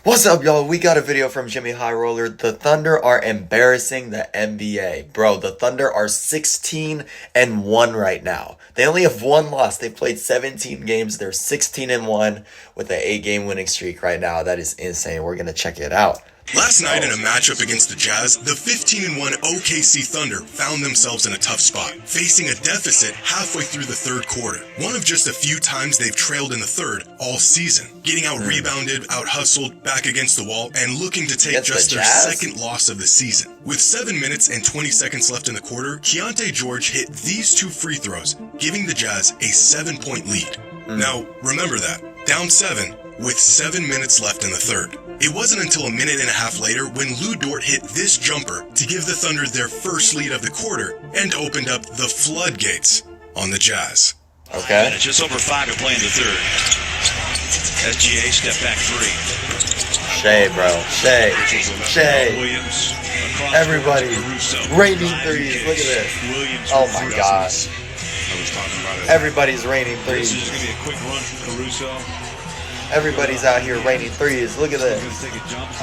What's up, y'all? We got a video from Jimmy High Roller. The Thunder are embarrassing the NBA. Bro, the Thunder are 16-1 right now. They only have one loss. They played 17 games. They're 16-1 with an 8-game winning streak right now. That is insane. We're going to check it out. Last night in a matchup against the Jazz, the 15-1 OKC Thunder found themselves in a tough spot, facing a deficit halfway through the third quarter. One of just a few times they've trailed in the third all season, getting out-rebounded, out-hustled, back against the wall, and looking to take just their second loss of the season. With 7 minutes and 20 seconds left in the quarter, Keontae George hit these two free throws, giving the Jazz a 7-point lead. Now, remember that, down 7 with 7 minutes left in the third. It wasn't until a minute and a half later when Lou Dort hit this jumper to give the Thunder their first lead of the quarter and opened up the floodgates on the Jazz. Okay. And it's just over 5 to play in the third. SGA step back 3. Shea, bro. Shea. Williams. Everybody. Raining threes. Look at this. Oh my gosh. Everybody's raining threes. This is going to be a quick run from Caruso. Everybody's out here raining threes. Look at this.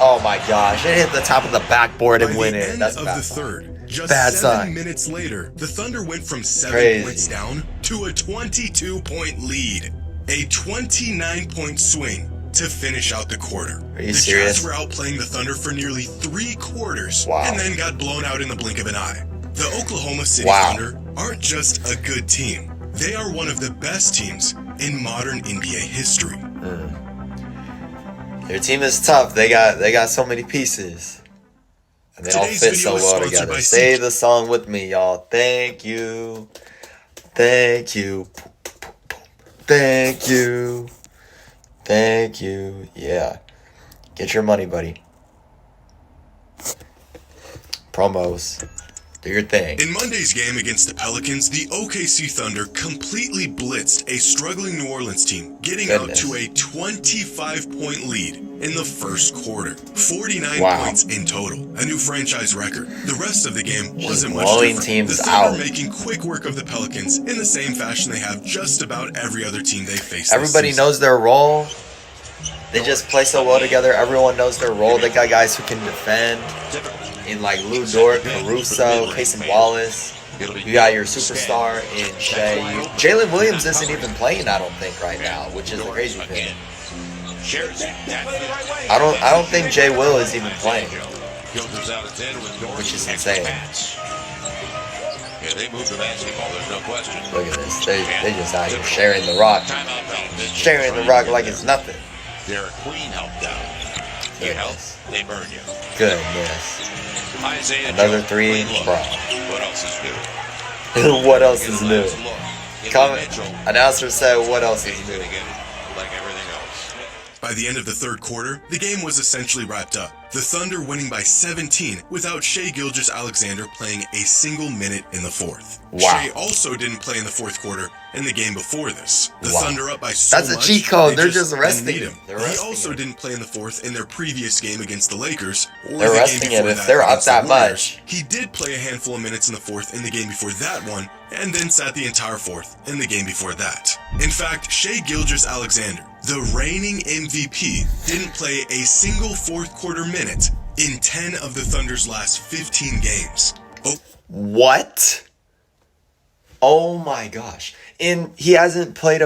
Oh my gosh. It hit the top of the backboard and went in. That's of bad. the third, just Bad 7 sign. minutes later, the Thunder went from 7 points down to a 22-point lead. A 29-point swing to finish out the quarter. Are you the serious? Jazz were outplaying the Thunder for nearly 3 quarters Wow. and then got blown out in the blink of an eye. The Oklahoma City Wow. Thunder aren't just a good team. They are one of the best teams in modern NBA history. Their team is tough. They got so many pieces. And they all Today's fit so video is well sponsored together. by Say the song with me, y'all. Thank you. Thank you. Thank you. Thank you. Yeah. Get your money, buddy. Promos. Do your thing. In Monday's game against the Pelicans, the OKC Thunder completely blitzed a struggling New Orleans team, getting out to a 25-point lead in the first quarter. 49 points in total, a new franchise record. The rest of the game wasn't much blowing different. teams The Thunder out. making quick work of the Pelicans in the same fashion they have just about every other team they face. Everybody knows their role. They just play so well together. Everyone knows their role. They got guys who can defend. In like Lou Dort, Caruso, Casey Wallace. You got your superstar in Shea. Jalen Williams isn't even playing, I don't think, right now, which is the crazy thing. I don't think Jay Will is even playing, which is insane. Yeah, they moved the basketball, there's no question. Look at this. They just out here sharing the rock. Sharing the rock like it's nothing. Derek Queen helped out. You help, they burn you. Goodness. Isaiah Another Joe, three, great look. bro. What else is new? What else is new? Comment. Announcer said, what else is new? Like everything else. By the end of the third quarter, the game was essentially wrapped up. The Thunder winning by 17 without Shai Gilgeous-Alexander playing a single minute in the fourth. Wow. Shai also didn't play in the fourth quarter in the game before this. The Thunder up by so That's a much, cheat code. they They're just didn't resting need him. him. They're He resting also him. didn't play in the fourth in their previous game against the Lakers or They're the resting game before him if that they're up against that the Warriors. much. He did play a handful of minutes in the fourth in the game before that one, and then sat the entire fourth in the game before that. In fact, Shai Gilgeous-Alexander, the reigning MVP, didn't play a single fourth quarter minute in 10 of the Thunder's last 15 games. Oh, What? Oh my gosh. He hasn't played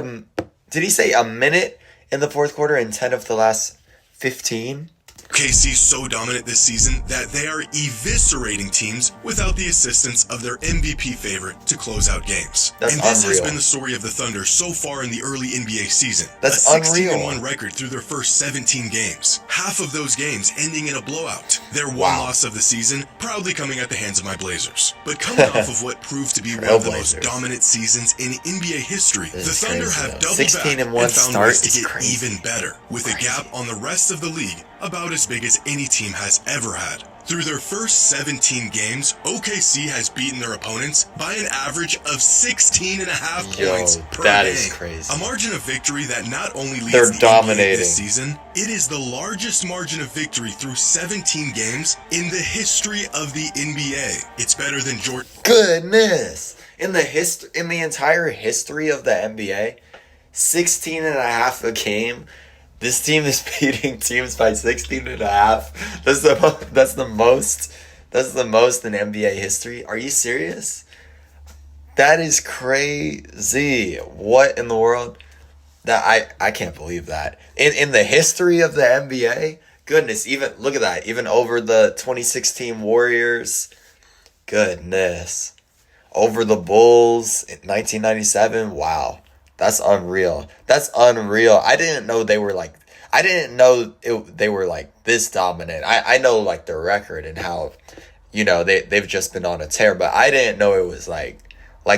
did he say a minute in the fourth quarter in 10 of the last 15? KC's so dominant this season that they are eviscerating teams without the assistance of their MVP favorite to close out games. That's and this has unreal. been the story of the Thunder so far in the early NBA season. That's a unreal. 16-1 record through their first 17 games. Half of those games ending in a blowout. Their one Wow. loss of the season proudly coming at the hands of my Blazers. But coming off of what proved to be one of the most Trailblazers. dominant seasons in NBA history, This the is Thunder crazy, have though. doubled 16 back and 1 and found start ways to is get crazy. even better, with a gap on the rest of the league about as big as any team has ever had. Through their first 17 games, OKC has beaten their opponents by an average of 16 and a half Yo, points per that game. is crazy. A margin of victory that not only leads They're the NBA dominating. this season, it is the largest margin of victory through 17 games in the history of the NBA. It's better than Jordan. Goodness. In the entire history of the NBA, 16 and a half a game. This team is beating teams by 16.5. That's the most in NBA history. Are you serious? That is crazy. What in the world? That I can't believe that. In the history of the NBA, goodness, even look at that. Even over the 2016 Warriors, goodness. Over the Bulls in 1997, wow. That's unreal. That's unreal. I didn't know they were like they were like this dominant. I know like their record and how, you know, they've just been on a tear, but I didn't know it was like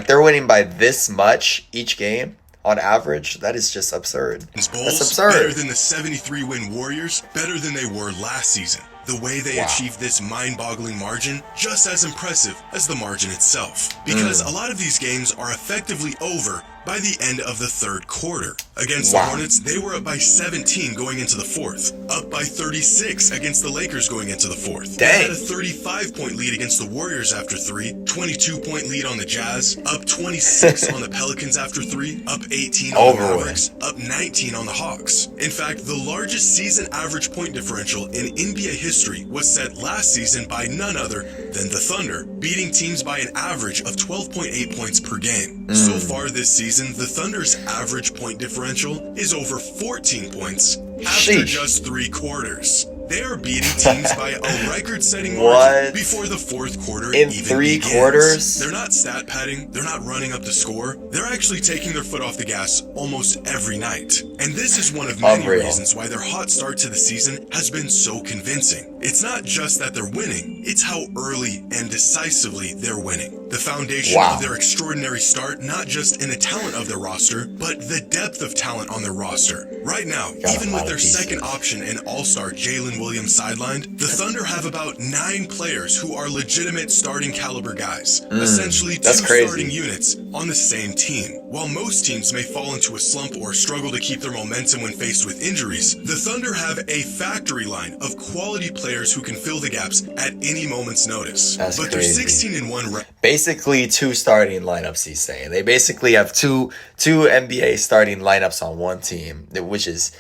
they're winning by this much each game on average. That is just absurd. That's absurd. Better than the 73-win Warriors, better than they were last season. The way they achieved this mind-boggling margin, just as impressive as the margin itself. Because a lot of these games are effectively over by the end of the third quarter. Against the Hornets, they were up by 17 going into the fourth. Up by 36 against the Lakers going into the fourth. They had a 35-point lead against the Warriors after 3, 22-point lead on the Jazz, up 26 on the Pelicans after 3, up 18 on the Mavericks, up 19 on the Hawks. In fact, the largest season average point differential in NBA history was set last season by none other than the Thunder, beating teams by an average of 12.8 points per game. So far this season, the Thunder's average point differential is over 14 points after just 3 quarters. They are beating teams by a record-setting margin before the fourth quarter in even 3 begins. quarters. They're not stat padding. They're not running up the score. They're actually taking their foot off the gas almost every night. And this is one of many reasons why their hot start to the season has been so convincing. It's not just that they're winning, it's how early and decisively they're winning. The foundation of their extraordinary start, not just in the talent of their roster, but the depth of talent on their roster. Right now, even with their second option and all-star Jalen Williams sidelined, the Thunder have about 9 players who are legitimate starting caliber guys. Essentially 2 starting units on the same team. While most teams may fall into a slump or struggle to keep their momentum when faced with injuries, the Thunder have a factory line of quality players who can fill the gaps at any moment's notice. But they're 16-1 basically 2 starting lineups, he's saying. They basically have two NBA starting lineups on one team, which is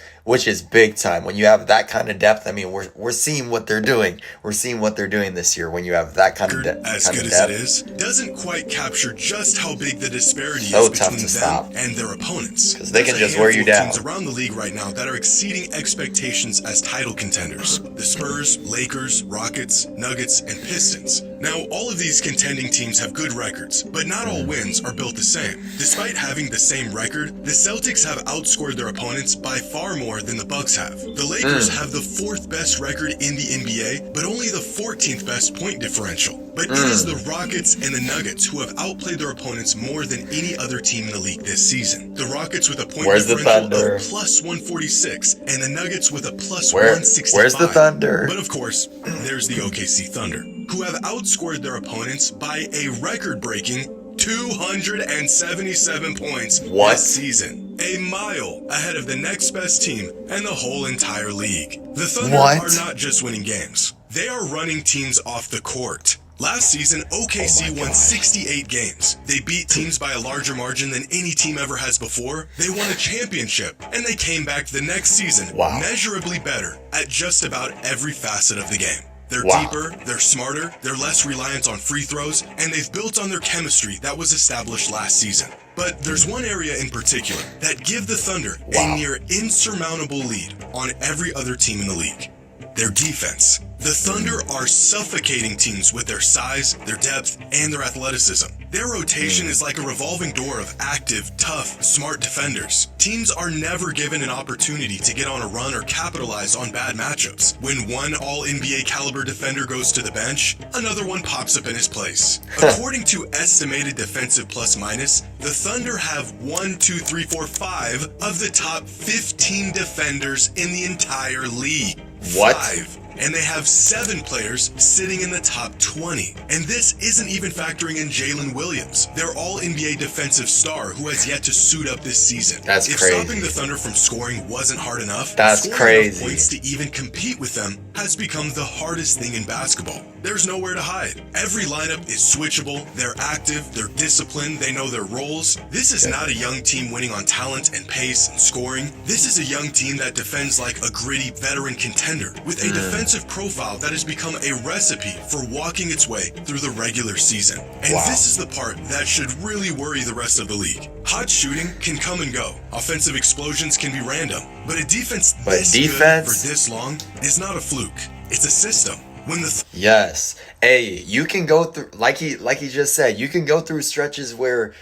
big time. When you have that kind of depth, I mean, we're seeing what they're doing. We're seeing what they're doing this year when you have that kind of depth. As good as it is, doesn't quite capture just how big the disparity is between them and their opponents. Because they can just wear you down. Teams around the league right now that are exceeding expectations as title contenders. The Spurs, Lakers, Rockets, Nuggets, and Pistons. Now, all of these contending teams have good records, but not all wins are built the same. Despite having the same record, the Celtics have outscored their opponents by far more than the Bucks have. The Lakers have the 4th best record in the NBA, but only the 14th best point differential. But it is the Rockets and the Nuggets who have outplayed their opponents more than any other team in the league this season. The Rockets with a point differential of plus 146, and the Nuggets with a plus 165. Where's the Thunder? But of course, there's the OKC Thunder, who have outscored their opponents by a record-breaking 277 points this season. A mile ahead of the next best team and the whole entire league. The Thunder are not just winning games. They are running teams off the court. Last season, OKC won 68 games. They beat teams by a larger margin than any team ever has before. They won a championship, and they came back the next season measurably better at just about every facet of the game. They're deeper, they're smarter, they're less reliant on free throws, and they've built on their chemistry that was established last season. But there's one area in particular that give the Thunder a near insurmountable lead on every other team in the league. Their defense. The Thunder are suffocating teams with their size, their depth, and their athleticism. Their rotation is like a revolving door of active, tough, smart defenders. Teams are never given an opportunity to get on a run or capitalize on bad matchups. When one all-NBA caliber defender goes to the bench, another one pops up in his place. According to estimated defensive plus-minus, the Thunder have 5 of the top 15 defenders in the entire league. 5. and they have 7 players sitting in the top 20. And this isn't even factoring in Jalen Williams, their all-NBA defensive star who has yet to suit up this season. That's if crazy. Stopping the Thunder from scoring wasn't hard enough, That's scoring crazy. enough points to even compete with them has become the hardest thing in basketball. There's nowhere to hide. Every lineup is switchable, they're active, they're disciplined, they know their roles. This is not a young team winning on talent and pace and scoring. This is a young team that defends like a gritty veteran contender with a defensive profile that has become a recipe for walking its way through the regular season. And this is the part that should really worry the rest of the league. Hot shooting can come and go. Offensive explosions can be random. But a defense this good for this long is not a fluke. It's a system. When the Yes. Hey, you can go through like he just said, you can go through stretches where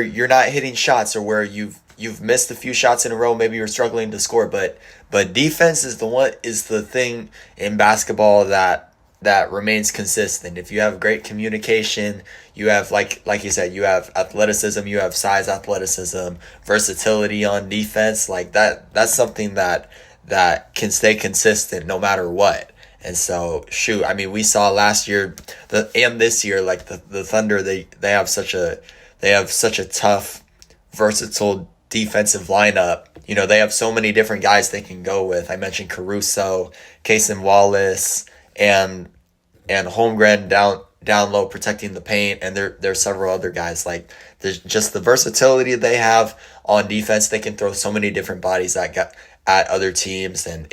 you're not hitting shots or where you've missed a few shots in a row, maybe you're struggling to score, but defense is the thing in basketball that remains consistent. If you have great communication, you have like you said, you have athleticism, you have size, athleticism, versatility on defense, like that's something that can stay consistent no matter what. And so, shoot, I mean, we saw last year and this year, like the Thunder, they have such a tough, versatile defensive lineup. You know, they have so many different guys they can go with. I mentioned Caruso, Cason Wallace, and Holmgren down low protecting the paint, and there's several other guys. Like, there's just the versatility they have on defense. They can throw so many different bodies at other teams, and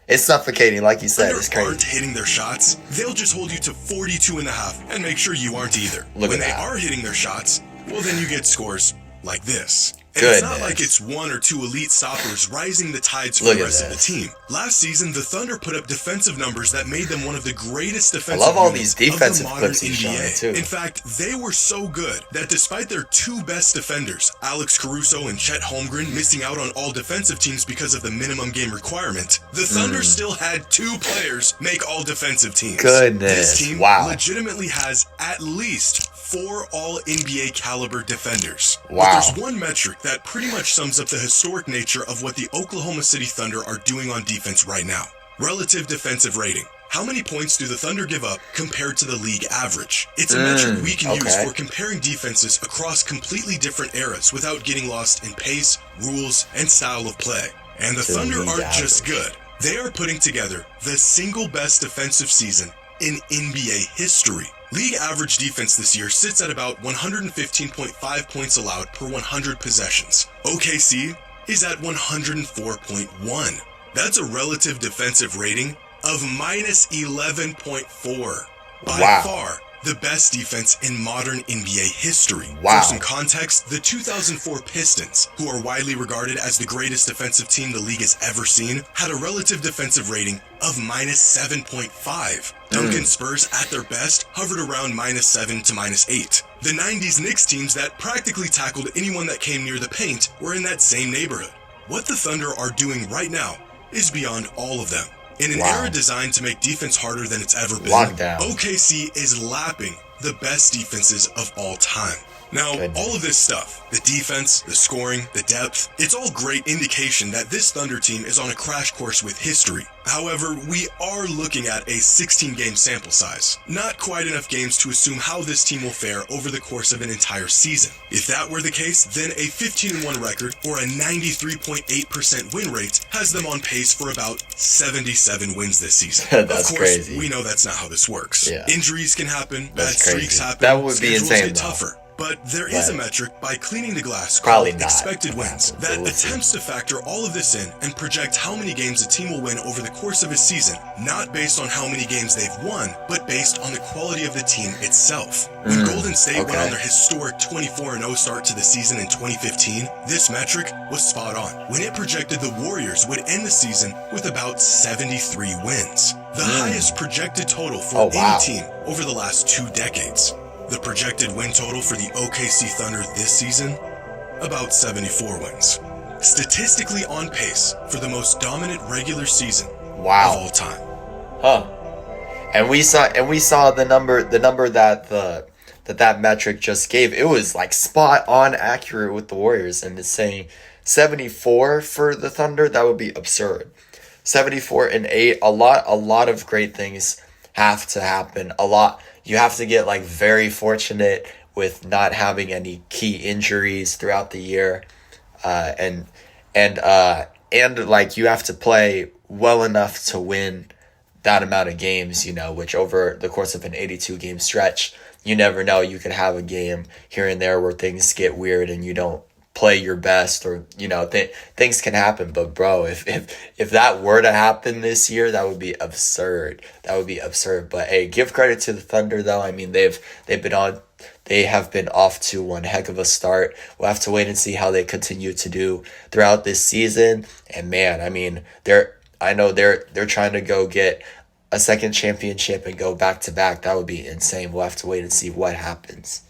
it's suffocating, like you said. It's crazy. Aren't hitting their shots, they'll just hold you to 42.5 and make sure you aren't either. Look when at they that. are hitting their shots, well, then you get scores like this. And Goodness. it's not like it's one or two elite stoppers rising the tides for Look the at rest of the this. team. Last season, the Thunder put up defensive numbers that made them one of the greatest defensive love all units these defensive of the modern clips he's showing, NBA. too. In fact, they were so good that despite their 2 best defenders, Alex Caruso and Chet Holmgren, missing out on all defensive teams because of the minimum game requirement, the Thunder still had 2 players make all defensive teams. Goodness. This team Wow. legitimately has at least 4 all-NBA caliber defenders. Wow. But there's one metric that pretty much sums up the historic nature of what the Oklahoma City Thunder are doing on defense right now. Relative defensive rating. How many points do the Thunder give up compared to the league average? It's a metric we can use for comparing defenses across completely different eras without getting lost in pace, rules, and style of play. And the Thunder aren't just good. They are putting together the single best defensive season in NBA history. League average defense this year sits at about 115.5 points allowed per 100 possessions. OKC is at 104.1. That's a relative defensive rating of minus 11.4. By far, the best defense in modern NBA history. Wow. For some context, the 2004 Pistons, who are widely regarded as the greatest defensive team the league has ever seen, had a relative defensive rating of minus 7.5. Duncan Spurs, at their best, hovered around minus 7 to minus 8. The 90s Knicks teams that practically tackled anyone that came near the paint were in that same neighborhood. What the Thunder are doing right now is beyond all of them. In an era designed to make defense harder than it's ever been, OKC is lapping the best defenses of all time. Now, all of this stuff, the defense, the scoring, the depth, it's all great indication that this Thunder team is on a crash course with history. However, we are looking at a 16-game sample size. Not quite enough games to assume how this team will fare over the course of an entire season. If that were the case, then a 15-1 record or a 93.8% win rate has them on pace for about 77 wins this season. That's of course, crazy. we know that's not how this works. Yeah. Injuries can happen, That's bad streaks crazy. happen, That would be schedules insane, get though. tougher. But there is a metric by cleaning the glass Probably called not. expected wins that We'll see. attempts to factor all of this in and project how many games a team will win over the course of a season, not based on how many games they've won, but based on the quality of the team itself. When Golden State went on their historic 24-0 start to the season in 2015, this metric was spot on, when it projected the Warriors would end the season with about 73 wins, the highest projected total for any team over the last 2 decades. The projected win total for the OKC Thunder this season? About 74 wins. Statistically on pace for the most dominant regular season of all time. And we saw the number that metric just gave. It was like spot on accurate with the Warriors, and it's saying 74 for the Thunder. That would be absurd. 74-8. A lot of great things have to happen. You have to get like very fortunate with not having any key injuries throughout the year, and like you have to play well enough to win that amount of games, which over the course of an 82 game stretch, you never know. You could have a game here and there where things get weird and you don't play your best, or things can happen. But bro, if that were to happen this year, that would be absurd. But hey, give credit to the Thunder though. I mean, they have been off to one heck of a start. We'll have to wait and see how they continue to do throughout this season. And man, I mean, they're trying to go get a second championship and go back to back. That would be insane. We'll have to wait and see what happens.